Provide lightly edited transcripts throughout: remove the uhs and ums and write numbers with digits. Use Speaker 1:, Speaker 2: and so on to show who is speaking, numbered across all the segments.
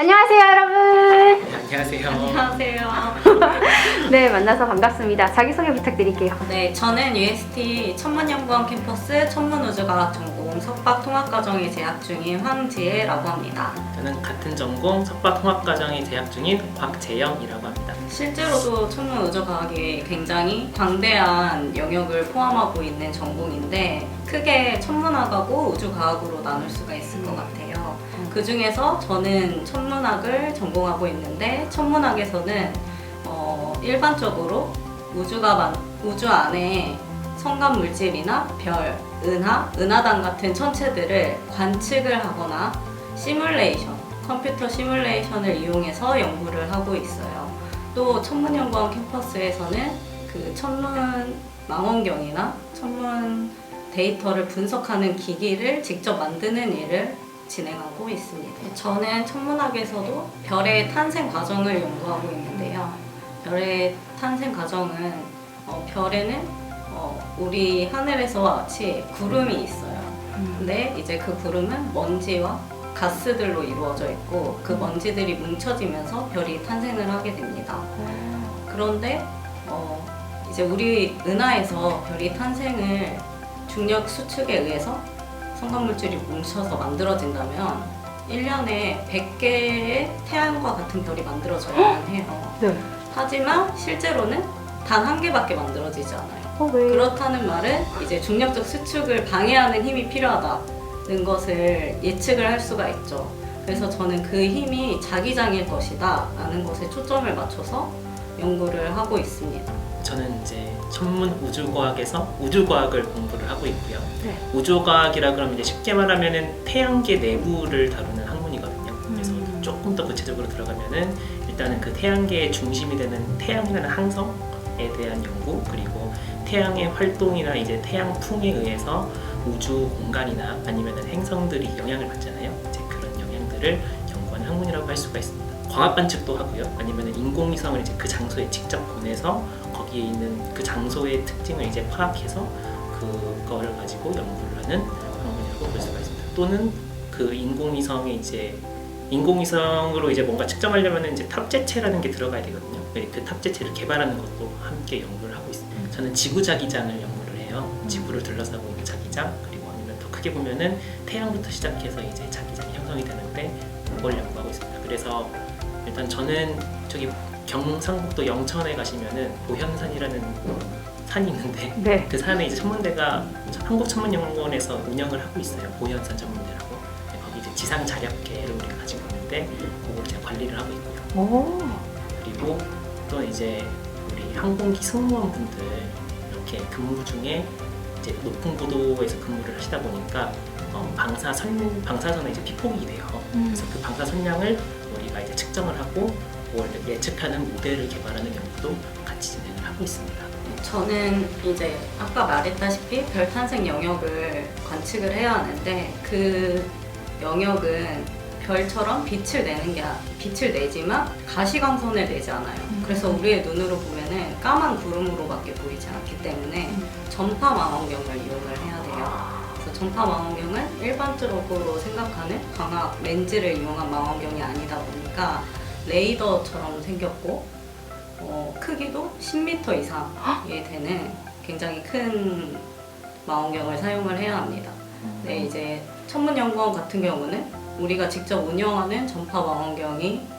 Speaker 1: 안녕하세요, 여러분.
Speaker 2: 안녕하세요.
Speaker 3: 안녕하세요.
Speaker 1: 네, 만나서 반갑습니다. 자기소개 부탁드릴게요.
Speaker 3: 네, 저는 UST 천문연구원 캠퍼스 천문우주과학 전공 석박통합과정에 재학 중인 황지혜라고 합니다.
Speaker 2: 저는 같은 전공 석박통합과정에 재학 중인 곽재영이라고 합니다.
Speaker 3: 실제로도 천문우주과학이 굉장히 광대한 영역을 포함하고 있는 전공인데 크게 천문학하고 우주과학으로 나눌 수가 있을 것 같아요. 그 중에서 저는 천문학을 전공하고 있는데 천문학에서는 일반적으로 우주 안에 성간 물질이나 별, 은하단 같은 천체들을 관측을 하거나 컴퓨터 시뮬레이션을 이용해서 연구를 하고 있어요. 또 천문연구원 캠퍼스에서는 그 천문 망원경이나 천문 데이터를 분석하는 기기를 직접 만드는 일을 진행하고 있습니다. 저는 천문학에서도 별의 탄생 과정을 연구하고 있는데요. 별의 탄생 과정은 별에는 우리 하늘에서와 같이 구름이 있어요. 근데 이제 그 구름은 먼지와 가스들로 이루어져 있고 그 먼지들이 뭉쳐지면서 별이 탄생을 하게 됩니다. 그런데 이제 우리 은하에서 별이 탄생을 중력 수축에 의해서 성간물질이 뭉쳐서 만들어진다면 1년에 100개의 태양과 같은 별이 만들어져야만 해요.
Speaker 1: 네.
Speaker 3: 하지만 실제로는 단 한 개밖에 만들어지지 않아요.
Speaker 1: 왜?
Speaker 3: 그렇다는 말은 이제 중력적 수축을 방해하는 힘이 필요하다는 것을 예측을 할 수가 있죠. 그래서 저는 그 힘이 자기장일 것이다 라는 것에 초점을 맞춰서 연구를 하고 있습니다.
Speaker 2: 저는 이제 천문 우주과학에서 우주과학을 공부를 하고 있고요.
Speaker 1: 네.
Speaker 2: 우주과학이라 그러면 이제 쉽게 말하면은 태양계 내부를 다루는 학문이거든요. 그래서 조금 더 구체적으로 들어가면은 일단은 그 태양계의 중심이 되는 태양이라는 항성에 대한 연구, 그리고 태양의 활동이나 이제 태양풍에 의해서 우주 공간이나 아니면은 행성들이 영향을 받잖아요. 이제 그런 영향들을 연구하는 학문이라고 할 수가 있습니다. 광합 관측도 하고요. 아니면 인공위성을 이제 그 장소에 직접 보내서 거기에 있는 그 장소의 특징을 이제 파악해서 그걸 가지고 연구를 하는 학문이라고 볼 수가 있습니다. 또는 그 인공위성으로 이제 뭔가 측정하려면 이제 탑재체라는 게 들어가야 되거든요. 그 탑재체를 개발하는 것도 함께 연구를 하고 있습니다. 저는 지구 자기장을 연구를 해요. 지구를 둘러싸고 있는 자기장, 그리고 아니면 더 크게 보면은 태양부터 시작해서 이제 자기장이 형성이 되는데 그걸 연구하고 있습니다. 그래서 일단 저는 저기 경상북도 영천에 가시면은 보현산이라는 산이 있는데
Speaker 1: 네.
Speaker 2: 그 산에 이제 천문대가 한국천문연구원에서 운영을 하고 있어요. 보현산 천문대라고. 거기 이제 지상 자력계를 우리가 가지고 있는데 그걸 제가 관리를 하고 있고요.
Speaker 1: 오.
Speaker 2: 그리고 또 이제 우리 항공기 승무원분들 이렇게 근무 중에 이제 높은 고도에서 근무를 하시다 보니까 방사선에 이제 피폭이 돼요. 그래서 그 방사 선량을 우리가 이제 측정을 하고 그걸 예측하는 모델을 개발하는 연구도 같이 진행을 하고 있습니다.
Speaker 3: 저는 이제 아까 말했다시피 별 탄생 영역을 관측을 해야 하는데 그 영역은 별처럼 빛을 내지만 가시광선을 내지 않아요. 그래서 우리의 눈으로 보면은 까만 구름으로밖에 보이지 않기 때문에 전파 망원경을 이용을 해야 돼요. 그래서 전파 망원경은 일반적으로 생각하는 광학 렌즈를 이용한 망원경이 아니다 보니까 레이더처럼 생겼고 크기도 10m 이상이 되는 굉장히 큰 망원경을 사용을 해야 합니다. 네, 이제 천문연구원 같은 경우는 우리가 직접 운영하는 전파 망원경이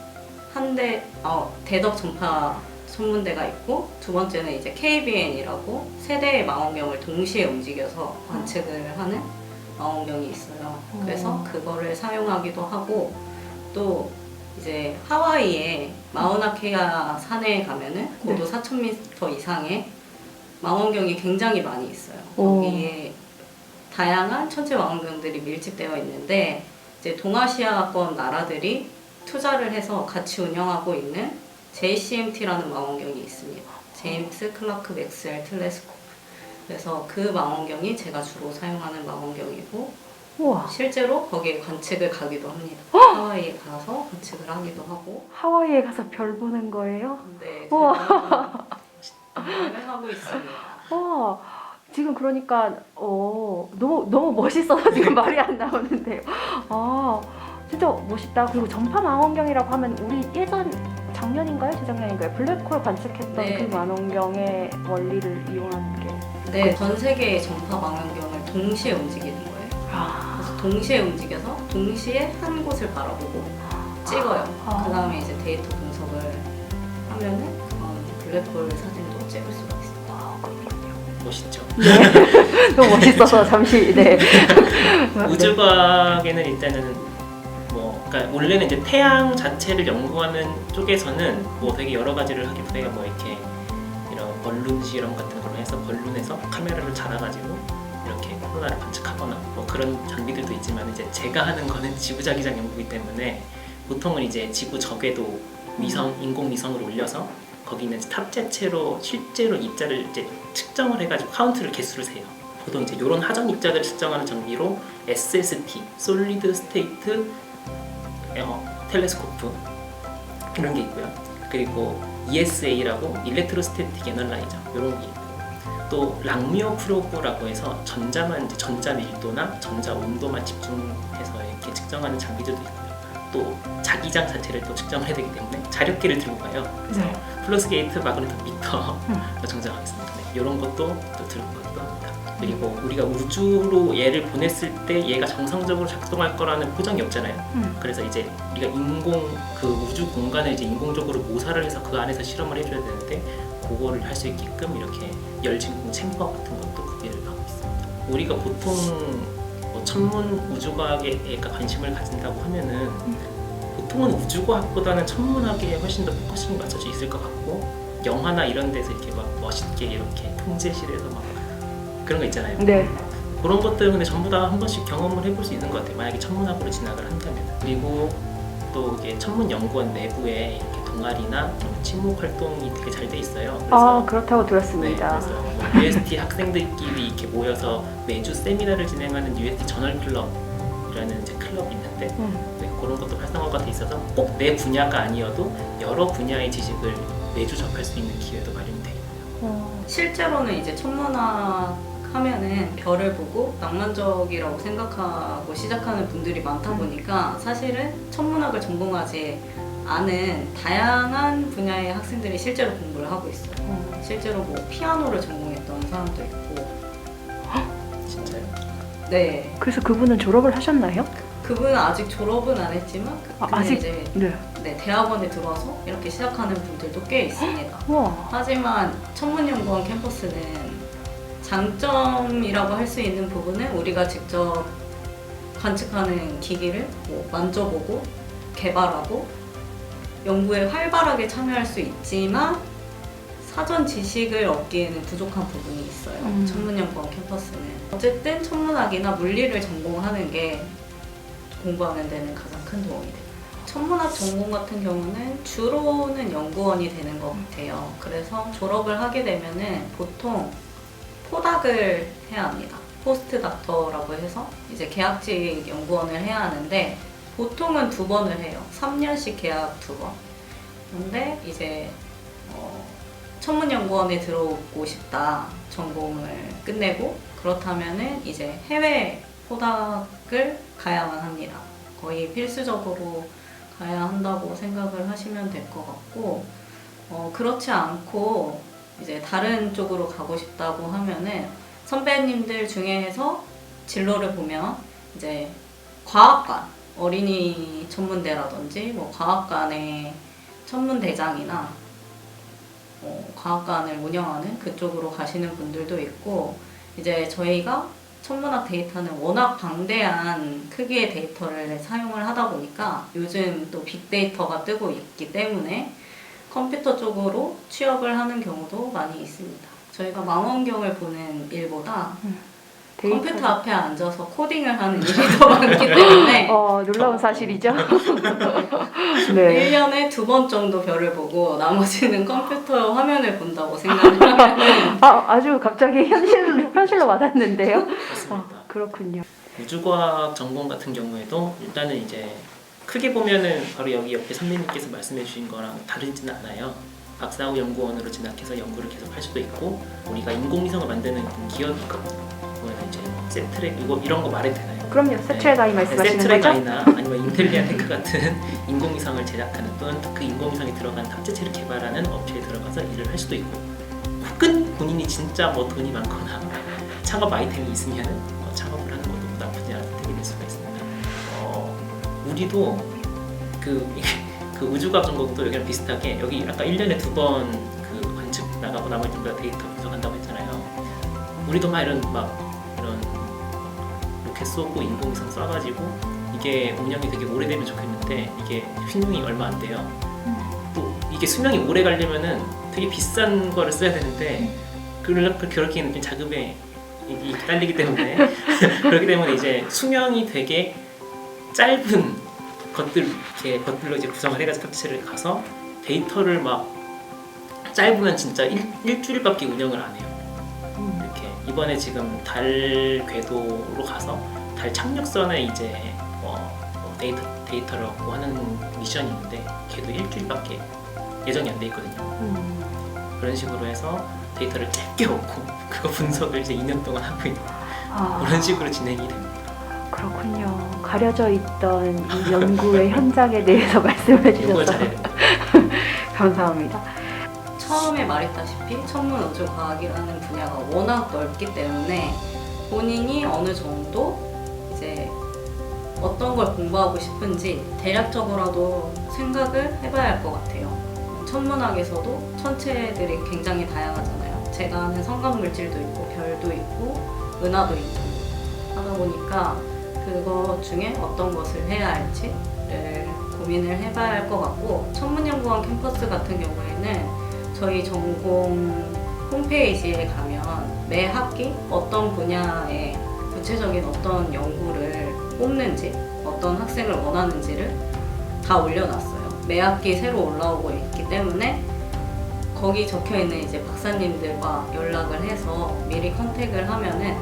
Speaker 3: 대덕 전파 천문대가 있고 두 번째는 이제 KBN이라고 세 대의 망원경을 동시에 움직여서 관측을 하는 망원경이 있어요. 그래서 그거를 사용하기도 하고 또 이제 하와이의 마우나케아 산에 가면은 고도 4,000m 이상의 망원경이 굉장히 많이 있어요. 거기에 다양한 천체 망원경들이 밀집되어 있는데 이제 동아시아권 나라들이 투자를 해서 같이 운영하고 있는 JCMT라는 망원경이 있습니다. 제임스 클라크 맥스웰 텔레스코프. 그래서 그 망원경이 제가 주로 사용하는 망원경이고
Speaker 1: 우와.
Speaker 3: 실제로 거기에 관측을 가기도 합니다. 하와이에 가서 관측을 하기도 하고.
Speaker 1: 하와이에 가서 별 보는 거예요?
Speaker 3: 네,
Speaker 1: 우와.
Speaker 3: 관측을 하고 있습니다.
Speaker 1: 와. 지금 그러니까 너무 멋있어서 지금 말이 안 나오는데요. 진짜 멋있다. 그리고 전파 망원경이라고 하면 우리 예전 작년인가요? 재작년인가요? 블랙홀 관측했던
Speaker 3: 네.
Speaker 1: 그 망원경의 원리를 이용한 게.
Speaker 3: 네, 전 세계의 전파 망원경을 동시에 움직이는 거예요. 그래서 동시에 움직여서 동시에 한 곳을 바라보고 찍어요.
Speaker 1: 아.
Speaker 3: 그 다음에 이제 데이터 분석을 하면은 블랙홀 사진도 찍을 수가 있어요.
Speaker 2: 멋있죠.
Speaker 1: 너무 멋있어서 잠시 네.
Speaker 2: 우주과학에는 일단은 그러니까 원래는 이제 태양 자체를 연구하는 쪽에서는 뭐 되게 여러 가지를 하기보다 뭐 이렇게 이런 벌룬 실험 같은 걸로 해서 벌룬에서 카메라를 달아가지고 이렇게 코로나를 관측하거나 뭐 그런 장비들도 있지만 이제 제가 하는 거는 지구자기장 연구이기 때문에 보통은 이제 지구 적외도 위성, 인공위성을 올려서 거기는 탑재체로 실제로 입자를 이제 측정을 해가지고 카운트를 개수를 세요. 보통 이제 이런 하전 입자들을 측정하는 장비로 SST, 솔리드 스테이트 텔레스코프 이런 게 있고요. 그리고 ESA라고 일렉트로스태틱 애널라이저 이런 게 있고 또 랑미어 프로브라고 해서 전자만 이제 전자 밀도나 전자 온도만 집중해서 이렇게 측정하는 장비들도 있고요. 또 자기장 자체를 또 측정을 해야 되기 때문에 자력계를 들고 가요. 그래서
Speaker 1: 네.
Speaker 2: 플러스 게이트 마그네토미터 정정하겠습니다. 네, 이런 것도 또 들고 가기도 합니다. 그리고 우리가 우주로 얘를 보냈을 때 얘가 정상적으로 작동할 거라는 보장이 없잖아요. 그래서 이제 우리가 그 우주 공간을 이제 인공적으로 모사를 해서 그 안에서 실험을 해줘야 되는데 그거를 할 수 있게끔 이렇게 열진공 챔버 같은 것도 구비를 하고 있습니다. 우리가 보통 뭐 천문 우주과학에 애가 관심을 가진다고 하면은 보통은 우주과학보다는 천문학에 훨씬 더 포커싱이 맞춰져 있을 것 같고 영화나 이런 데서 이렇게 막 멋있게 이렇게 통제실에서 막 그런 거 있잖아요.
Speaker 1: 네.
Speaker 2: 그런 것들은 근데 전부 다 한 번씩 경험을 해볼 수 있는 것 같아요. 만약에 천문학으로 진학을 한다면. 그리고 또 이게 천문연구원 내부에 이렇게 동아리나 친목 활동이 되게 잘 돼 있어요. 그래서
Speaker 1: 그렇다고
Speaker 2: 네,
Speaker 1: 들었습니다.
Speaker 2: 그래서 뭐 UST 학생들끼리 이렇게 모여서 매주 세미나를 진행하는 UST 저널 클럽이라는 이제 클럽이 있는데 네, 그런 것도 활성화가 돼 있어서 꼭 내 분야가 아니어도 여러 분야의 지식을 매주 접할 수 있는 기회도 마련이 되어 있고요.
Speaker 3: 실제로는 이제 천문학 하면은 별을 보고 낭만적이라고 생각하고 시작하는 분들이 많다 보니까 사실은 천문학을 전공하지 않은 다양한 분야의 학생들이 실제로 공부를 하고 있어요. 실제로 뭐 피아노를 전공했던 사람도 있고.
Speaker 2: 진짜요?
Speaker 3: 네.
Speaker 1: 그래서 그분은 졸업을 하셨나요?
Speaker 3: 그분은 아직 졸업은 안 했지만 근데
Speaker 1: 아직?
Speaker 3: 이제
Speaker 1: 네.
Speaker 3: 대학원에 들어와서 이렇게 시작하는 분들도 꽤 있습니다.
Speaker 1: 와.
Speaker 3: 하지만 천문연구원 캠퍼스는 장점이라고 할 수 있는 부분은 우리가 직접 관측하는 기기를 뭐 만져보고 개발하고 연구에 활발하게 참여할 수 있지만 사전 지식을 얻기에는 부족한 부분이 있어요. 천문연구원 캠퍼스는. 어쨌든 천문학이나 물리를 전공하는 게 공부하는 데는 가장 큰 도움이 돼요. 천문학 전공 같은 경우는 주로는 연구원이 되는 것 같아요. 그래서 졸업을 하게 되면은 보통 포닥을 해야 합니다. 포스트 닥터라고 해서 이제 계약직 연구원을 해야 하는데 보통은 2번을 해요. 3년씩 계약 2번. 근데 이제 천문연구원에 들어오고 싶다. 전공을 끝내고 그렇다면은 이제 해외 포닥을 가야만 합니다. 거의 필수적으로 가야 한다고 생각을 하시면 될 것 같고 그렇지 않고 이제 다른 쪽으로 가고 싶다고 하면은 선배님들 중에서 진로를 보면 이제 과학관, 어린이 천문대라든지 뭐 과학관의 천문대장이나 과학관을 운영하는 그쪽으로 가시는 분들도 있고 이제 저희가 천문학 데이터는 워낙 방대한 크기의 데이터를 사용을 하다 보니까 요즘 또 빅데이터가 뜨고 있기 때문에 컴퓨터 쪽으로 취업을 하는 경우도 많이 있습니다. 저희가 망원경을 보는 일보다 컴퓨터 앞에 앉아서 코딩을 하는 일이 더 많기 때문에
Speaker 1: 놀라운 사실이죠. 네.
Speaker 3: 1년에 2번 정도 별을 보고 나머지는 컴퓨터 화면을 본다고 생각을 하면
Speaker 1: 아주 갑자기 현실로 와닿는데요.
Speaker 2: 맞습니다.
Speaker 1: 그렇군요.
Speaker 2: 우주과학 전공 같은 경우에도 일단은 이제 크게 보면은 바로 여기 옆에 선배님께서 말씀해 주신 거랑 다르지는 않아요. 박사후 연구원으로 진학해서 연구를 계속 할 수도 있고 우리가 인공위성을 만드는 기업이 있거든요. 그거는 이제 세트랙 이런 거 말해도 되나요?
Speaker 1: 그럼요. 세트레가이 말씀하시는 거죠?
Speaker 2: 세트레가이나 아니면 인텔리안 테크 같은 인공위성을 제작하는 또는 그 인공위성에 들어간 탑재체를 개발하는 업체에 들어가서 일을 할 수도 있고, 혹은 본인이 진짜 뭐 돈이 많거나 창업 아이템이 있으면 창업을 하는 것도 나쁘지 않은 선택이 될 수가 있습니다. 우리도 그 우주과학 전공도 여기랑 비슷하게 여기 아까 1년에 2번 그 관측 나가고 나머지 전부 다 데이터 분석한다고 했잖아요. 우리도 막 이런 로켓 쏘고 인공위성 쏴가지고 이게 운영이 되게 오래되면 좋겠는데 이게 수명이 얼마 안 돼요. 또 이게 수명이 오래 가려면은 되게 비싼 거를 써야 되는데 그렇게는 자금에 딸리기 때문에 그렇기 때문에 이제 수명이 되게 짧은 것들로 이제 구성을 해가지고 탑재체를 가서 데이터를 막 짧으면 진짜 일주일밖에 운영을 안 해요. 이렇게 이번에 지금 달 궤도로 가서 달 착륙선에 이제 데이터를 얻고 하는 미션이 있는데 걔도 일주일밖에 예정이 안 돼 있거든요. 그런 식으로 해서 데이터를 짧게 얻고 그거 분석을 이제 2년 동안 하고 있는 그런 식으로 진행이 됩니다.
Speaker 1: 그렇군요. 가려져 있던 이 연구의 현장에 대해서 말씀해
Speaker 2: 연구를
Speaker 1: 주셔서
Speaker 2: 잘해야 됩니다.
Speaker 1: 감사합니다.
Speaker 3: 처음에 말했다시피 천문우주과학이라는 분야가 워낙 넓기 때문에 본인이 어느 정도 이제 어떤 걸 공부하고 싶은지 대략적으로라도 생각을 해봐야 할 것 같아요. 천문학에서도 천체들이 굉장히 다양하잖아요. 제가 아는 성간물질도 있고 별도 있고 은하도 있고 하다 보니까 그것 중에 어떤 것을 해야 할지를 고민을 해봐야 할 것 같고, 천문연구원 캠퍼스 같은 경우에는 저희 전공 홈페이지에 가면 매 학기 어떤 분야에 구체적인 어떤 연구를 뽑는지, 어떤 학생을 원하는지를 다 올려놨어요. 매 학기 새로 올라오고 있기 때문에 거기 적혀있는 이제 박사님들과 연락을 해서 미리 컨택을 하면은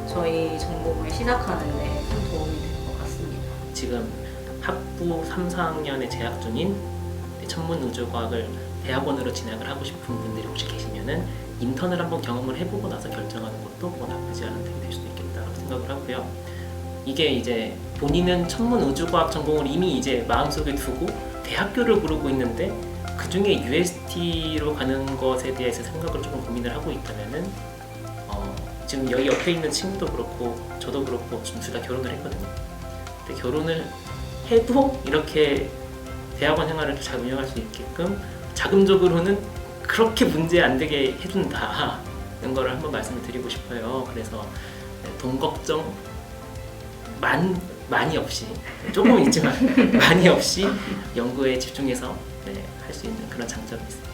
Speaker 3: 저희 전공을 시작하는 데 큰 도움이 될 것 같습니다.
Speaker 2: 지금 학부 3, 4학년에 재학 중인 천문우주과학을 대학원으로 진학을 하고 싶은 분들이 혹시 계시면은 인턴을 한번 경험을 해보고 나서 결정하는 것도 뭐 나쁘지 않은 템이 될 수도 있겠다라고 생각을 하고요. 이게 이제 본인은 천문우주과학 전공을 이미 이제 마음속에 두고 대학교를 고르고 있는데 그 중에 UST로 가는 것에 대해서 생각을 조금 고민을 하고 있다면은 지금 여기 옆에 있는 친구도 그렇고 저도 그렇고 지금 둘 다 결혼을 했거든요. 근데 결혼을 해도 이렇게 대학원 생활을 잘 운영할 수 있게끔 자금적으로는 그렇게 문제 안 되게 해준다는 거를 한번 말씀을 드리고 싶어요. 그래서 돈 걱정 많이 없이, 조금 있지만 많이 없이 연구에 집중해서 할 수 있는 그런 장점이 있습니다.